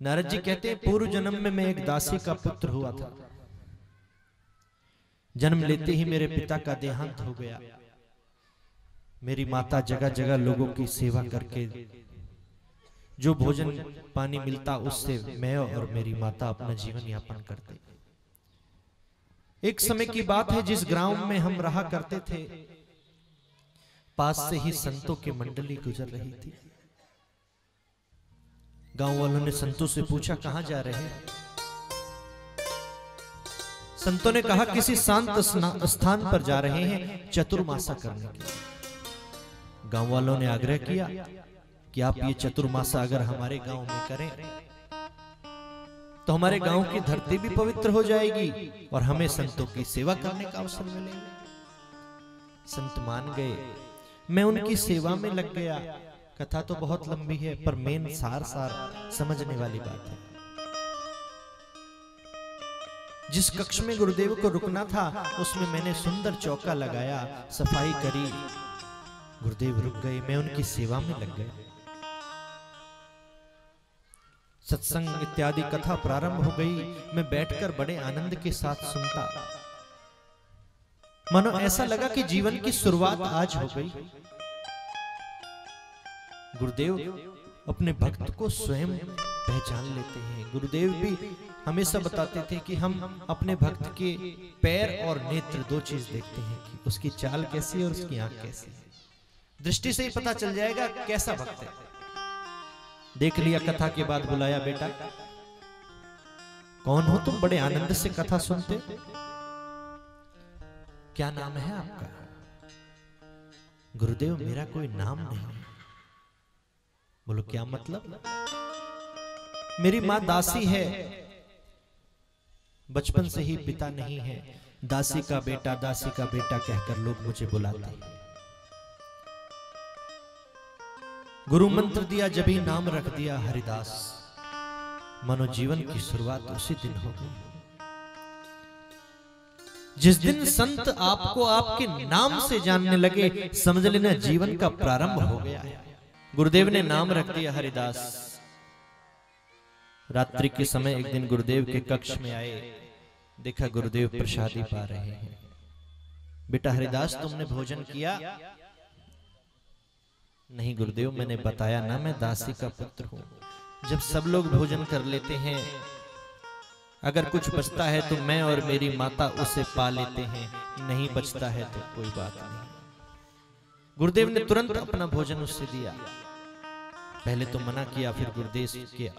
नारद जी कहते हैं पूर्व जन्म में मैं एक दासी का पुत्र हुआ था। जन्म लेते ही मेरे पिता का देहांत हो गया। मेरी माता जगह जगह लोगों की सेवा करके जो भोजन पानी मिलता उससे मैं और मेरी माता अपना जीवन यापन करते। एक समय की बात है, जिस ग्राम में हम रहा करते थे पास से ही संतों की मंडली गुजर रही थी। गांव वालों ने संतों से पूछा कहां जा रहे हैं। संतों ने कहा किसी शांत स्थान पर जा रहे हैं चतुर्मासा करने के लिए। गांव वालों ने आग्रह किया कि आप ये चतुर्मासा अगर हमारे गांव में करें तो हमारे गांव की धरती भी पवित्र हो जाएगी और हमें संतों की सेवा करने का अवसर मिलेगा। संत मान गए, मैं उनकी सेवा में लग गया। कथा तो बहुत लंबी है पर मेन सार समझने वाली बात है। जिस कक्ष में गुरुदेव को रुकना था उसमें मैंने सुंदर चौका लगाया, सफाई करी। गुरुदेव रुक गए, मैं उनकी सेवा में लग गया। सत्संग इत्यादि कथा प्रारंभ हो गई। मैं बैठकर बड़े आनंद के साथ सुनता। मानो ऐसा लगा कि जीवन की शुरुआत आज हो गई। गुरुदेव अपने भक्त को स्वयं पहचान लेते हैं। गुरुदेव भी हमेशा बताते थे कि हम अपने भक्त के पैर और नेत्र दो चीज देखते हैं कि उसकी चाल कैसी है और उसकी आंख कैसी है। दृष्टि से ही पता चल जाएगा कैसा भक्त है। देख लिया, कथा के बाद बुलाया, बेटा कौन हो तुम? बड़े आनंद से कथा सुनते, क्या नाम है आपका? गुरुदेव मेरा कोई नाम नहीं। बोलो क्या मतलब? मेरी मां दासी है, बचपन से ही पिता नहीं है। दासी का बेटा कहकर लोग मुझे बुलाते हैं। गुरु मंत्र दिया, जब ही नाम रख दिया हरिदास। मानो जीवन की शुरुआत उसी दिन हो गई। जिस दिन संत आपको आपके नाम से जानने लगे, समझ लेना जीवन का प्रारंभ हो गया है। गुरुदेव ने नाम रख दिया हरिदास। रात्रि के समय एक दिन गुरुदेव के कक्ष में आए, देखा गुरुदेव प्रसादी पा रहे हैं। बेटा हरिदास तुमने भोजन किया? नहीं गुरुदेव, मैंने बताया ना मैं दासी का पुत्र हूं। जब सब लोग भोजन कर लेते हैं, अगर कुछ बचता है तो मैं और मेरी माता उसे पा लेते हैं, नहीं बचता है तो कोई बात नहीं। गुरुदेव ने तुरंत अपना भोजन उससे दिया। पहले तो मना किया, फिर गुरुदेव के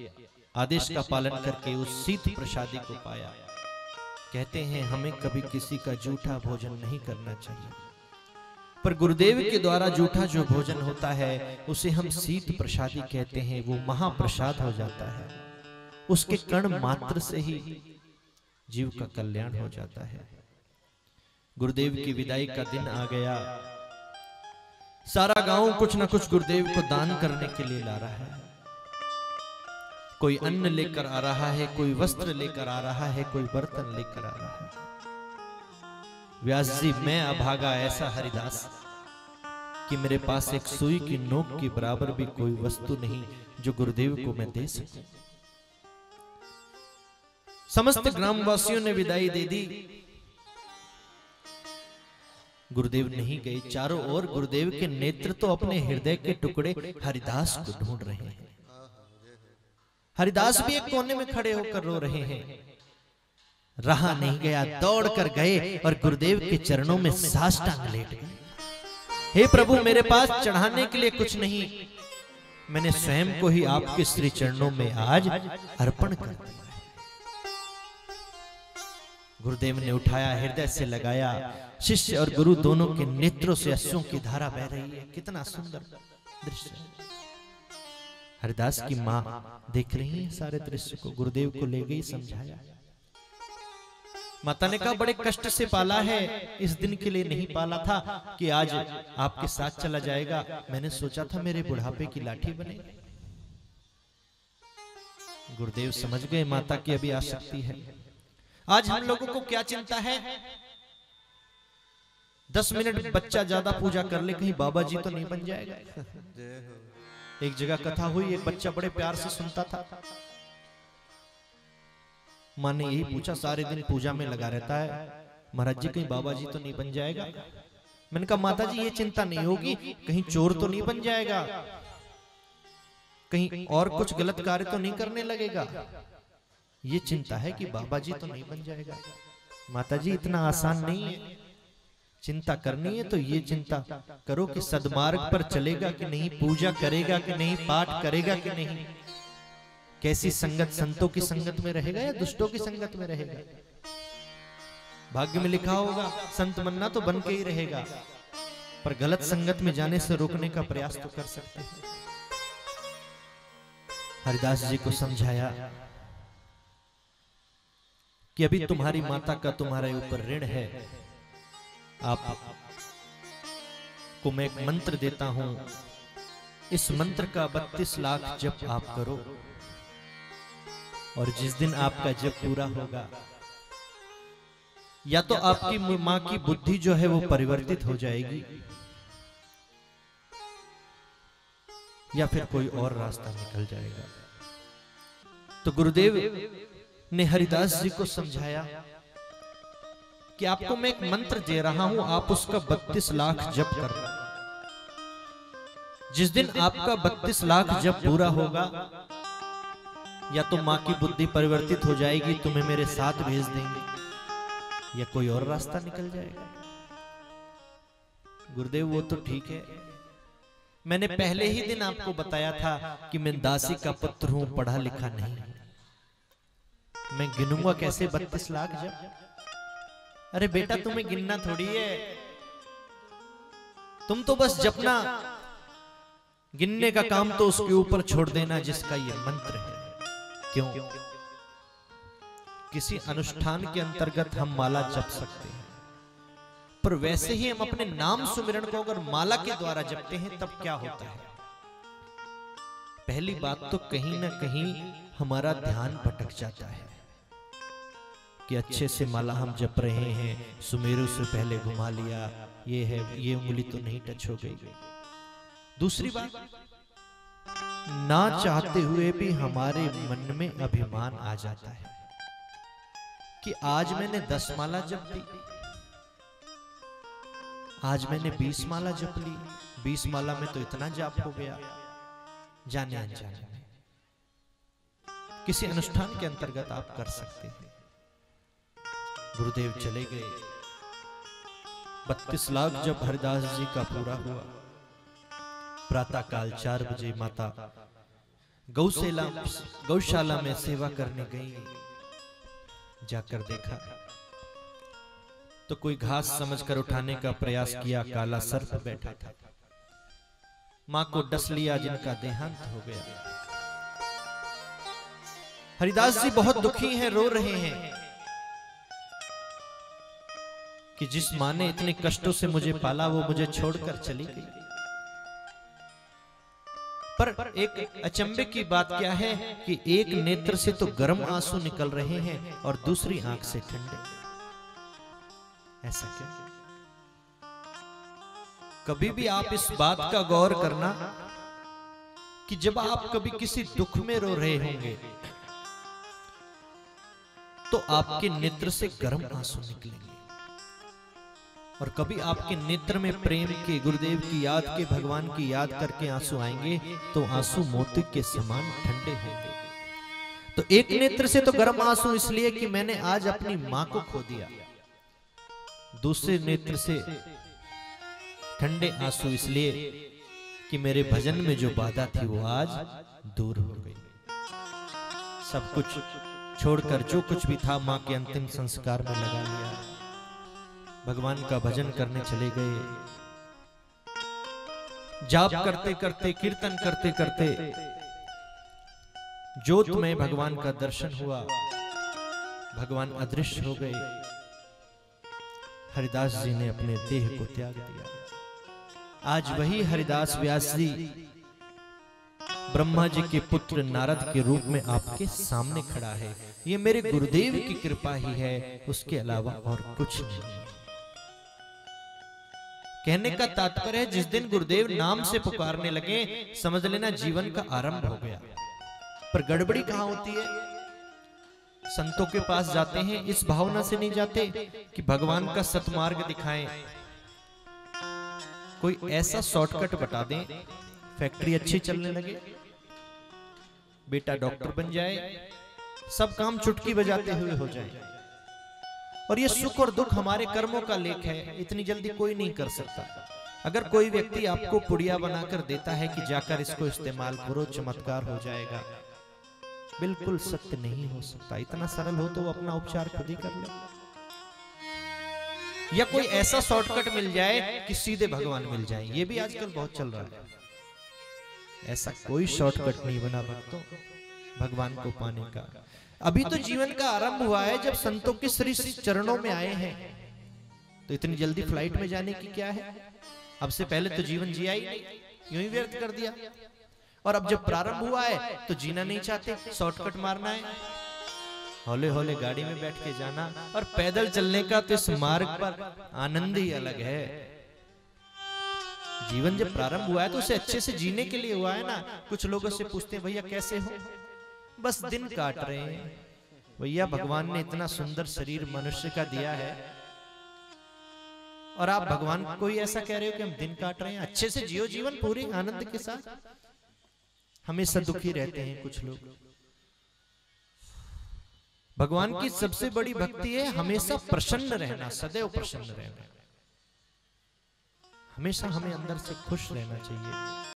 आदेश का पालन करके उस शीत प्रसादी को पाया। कहते हैं हमें कभी किसी का जूठा भोजन नहीं करना चाहिए, पर गुरुदेव के द्वारा जूठा जो भोजन होता है उसे हम शीत प्रसादी कहते हैं। वो महाप्रसाद हो जाता है। उसके कण मात्र से ही जीव का कल्याण हो जाता है। गुरुदेव की विदाई का दिन आ गया। सारा गांव कुछ न कुछ गुरुदेव को दान करने के लिए ला रहा है। कोई अन्न लेकर आ रहा है, कोई वस्त्र लेकर आ रहा है, कोई बर्तन लेकर आ रहा है। व्यास जी, मैं अभागा ऐसा हरिदास कि मेरे पास एक सुई की नोक के बराबर भी कोई वस्तु नहीं जो गुरुदेव को मैं दे सकूं। समस्त ग्रामवासियों ने विदाई दे दी। गुरुदेव नहीं गए। चारों ओर गुरुदेव के नेत्र तो अपने हृदय के टुकड़े हरिदास को ढूंढ रहे हैं। हरिदास भी एक कोने में खड़े होकर रो रहे हैं। रहा नहीं गया, दौड़ कर गए और गुरुदेव के चरणों में साष्टांग लेट गए। हे प्रभु, मेरे पास चढ़ाने के लिए कुछ नहीं, मैंने स्वयं को ही आपके श्री चरणों में आज अर्पण कर दिया। गुरुदेव ने उठाया, हृदय से लगाया। शिष्य और गुरु दोनों के नेत्रों से अश्रुओं की धारा बह रही है। कितना सुंदर दृश्य। हरिदास की मां देख रही है सारे दृश्य को। गुरुदेव को ले गई, समझाया। माता ने कहा बड़े कष्ट से पाला है, इस दिन के लिए नहीं पाला था कि आज आपके साथ चला जाएगा। मैंने सोचा था मेरे बुढ़ापे की लाठी बने। गुरुदेव समझ गए माता की अभी आसक्ति है। आज हम लोगों को क्या चिंता है? 10 मिनट बच्चा ज्यादा पूजा कर ले, कहीं बाबा जी तो नहीं बन जाएगा। एक जगह कथा हुई, एक बच्चा बड़े प्यार से सुनता था। माँ ने यही पूछा, सारे दिन पूजा में लगा रहता है, महाराज जी कहीं बाबा जी तो नहीं बन जाएगा। मैंने कहा माता जी ये चिंता नहीं होगी, कहीं चोर तो नहीं बन जाएगा, कहीं और कुछ गलत कार्य तो नहीं करने लगेगा, ये चिंता है कि बाबा जी तो नहीं बन जाएगा। माता जी इतना आसान नहीं है, चिंता करनी है तो ये चिंता करो कि सद्मार्ग पर चलेगा कि नहीं, पूजा करेगा कि नहीं, पाठ करेगा कि नहीं, कैसी संगत, संतों की संगत में रहेगा या दुष्टों की संगत में रहेगा। भाग्य में लिखा होगा संत बनना तो बन के ही रहेगा, पर गलत संगत में जाने से रोकने का प्रयास तो कर सकते हैं। हरिदास जी को समझाया कि अभी तुम्हारी माता का तुम्हारे ऊपर ऋण है, आप को मैं एक मंत्र देता हूं, इस मंत्र का 32 लाख जप आप करो, और जिस दिन आपका जप पूरा होगा, या तो आपकी मां की बुद्धि जो है वो परिवर्तित हो जाएगी, या फिर कोई और रास्ता निकल जाएगा। तो गुरुदेव ने हरिदास जी को समझाया कि आपको मैं एक मंत्र दे रहा हूं, आप उसका 32 लाख जप करना। जिस दिन आपका 32 लाख जप पूरा होगा, या तो मां की बुद्धि परिवर्तित हो जाएगी, तुम्हें मेरे साथ भेज देंगे, या कोई और रास्ता निकल जाएगा। गुरुदेव वो तो ठीक है, मैंने पहले ही दिन आपको बताया था कि मैं दासी का पुत्र हूं, पढ़ा लिखा नहीं, मैं गिनूंगा कैसे 32 लाख जब। अरे बेटा तुम्हें गिनना थोड़ी है, तुम तो बस जपना, गिनने का काम तो उसके ऊपर छोड़ देना जिसका ये मंत्र है। क्यों? किसी अनुष्ठान के अंतर्गत हम माला जप सकते हैं, पर वैसे ही हम अपने नाम सुमिरन को अगर माला के द्वारा जपते हैं तब क्या होता है? पहली बात तो कहीं ना कहीं हमारा ध्यान भटक जाता है कि अच्छे से माला हम जप रहे हैं, सुमेरु से पहले घुमा लिया, ये है, ये उंगली तो नहीं टच हो गई। दूसरी बात, ना चाहते हुए भी हमारे मन में अभिमान आ जाता है कि आज मैंने 10 माला जप दी, आज मैंने 20 माला जप ली, 20 माला में तो इतना जाप हो गया। जाने अनजाने में किसी अनुष्ठान के अंतर्गत आप कर सकते हैं। गुरुदेव चले गए, 32 लाख जब हरिदास जी का पूरा हुआ, प्रातः काल 4 बजे माता गौशाला में सेवा करने गई। जाकर देखा तो कोई घास समझकर उठाने का प्रयास किया, काला सर्प बैठा था, मां को डस लिया, जिनका देहांत हो गया। हरिदास जी बहुत दुखी हैं, रो रहे हैं कि जिस मां ने इतने कष्टों से मुझे पाला वो मुझे छोड़कर चली गई। पर एक अचंभे की बात क्या है कि एक नेत्र से तो गर्म आंसू निकल रहे हैं और दूसरी आंख से ठंडे। ऐसा क्यों? कभी भी आप इस बात का गौर करना कि जब आप कभी किसी दुख में रो रहे होंगे तो आपके नेत्र से गर्म आंसू निकलेंगे, और कभी आपके नेत्र में प्रेम के, गुरुदेव की याद के, भगवान की याद करके आंसू आएंगे तो आंसू मोती के समान ठंडे होंगे। तो एक नेत्र से तो गर्म आंसू इसलिए कि मैंने आज अपनी मां को खो दिया, दूसरे नेत्र से ठंडे आंसू इसलिए कि मेरे भजन में जो बाधा थी वो आज दूर हो गई। सब कुछ छोड़कर जो कुछ भी था मां के अंतिम संस्कार में लगा लिया, भगवान का भजन करने चले गए। जाप करते करते, कीर्तन करते करते ज्योत में भगवान का दर्शन हुआ, भगवान अदृश्य हो गए। हरिदास जी ने अपने देह को त्याग दिया। आज वही हरिदास व्यास जी ब्रह्मा जी के पुत्र नारद के रूप में आपके सामने खड़ा है। ये मेरे गुरुदेव की कृपा ही है, उसके अलावा और कुछ नहीं। कहने का तात्पर्य है जिस दिन गुरुदेव नाम से पुकारने लगे समझ लेना जीवन का आरंभ हो गया। पर गड़बड़ी कहां होती है? संतों के पास जाते हैं इस भावना से नहीं जाते कि भगवान का सतमार्ग दिखाएं, कोई ऐसा शॉर्टकट बता दें, फैक्ट्री अच्छी चलने लगे, बेटा डॉक्टर बन जाए, सब काम चुटकी बजाते हुए हो जाए। और ये सुख और दुख हमारे कर्मों का लेख है, इतनी जल्दी कोई नहीं कर सकता। अगर कोई व्यक्ति आपको पुड़िया बनाकर देता है कि जाकर इसको इस्तेमाल करो, चमत्कार हो जाएगा, बिल्कुल सत्य नहीं हो सकता। इतना सरल हो तो वो अपना उपचार खुद ही कर ले। या कोई ऐसा शॉर्टकट मिल जाए कि सीधे भगवान मिल जाए, ये भी आजकल बहुत चल रहा है। ऐसा कोई शॉर्टकट नहीं बना भक्तों भगवान को पाने का। अभी तो जीवन का आरंभ हुआ है, जब संतों के श्री चरणों में आए हैं, तो इतनी जल्दी फ्लाइट में जाने की क्या है। अब से पहले तो जीवन जिया ही नहीं, यूं ही व्यर्थ कर दिया। और अब जब प्रारंभ हुआ है तो जीना नहीं चाहते, शॉर्टकट मारना है, हौले हौले गाड़ी में बैठ के जाना। और पैदल चलने का तो इस मार्ग पर आनंद ही अलग है। जीवन जब प्रारंभ हुआ है तो उसे अच्छे से जीने के लिए हुआ है ना। कुछ लोगों से पूछते हैं भैया कैसे हो, बस दिन काट रहे हैं। भैया भगवान ने इतना सुंदर शरीर मनुष्य का दिया है और आप भगवान को ही ऐसा कह रहे हो कि हम दिन काट रहे हैं। अच्छे से जियो जीवन पूरे आनंद के साथ। हमेशा दुखी रहते हैं कुछ लोग। भगवान की सबसे बड़ी भक्ति है हमेशा प्रसन्न रहना, सदैव प्रसन्न रहना। हमेशा हमें अंदर से खुश रहना चाहिए।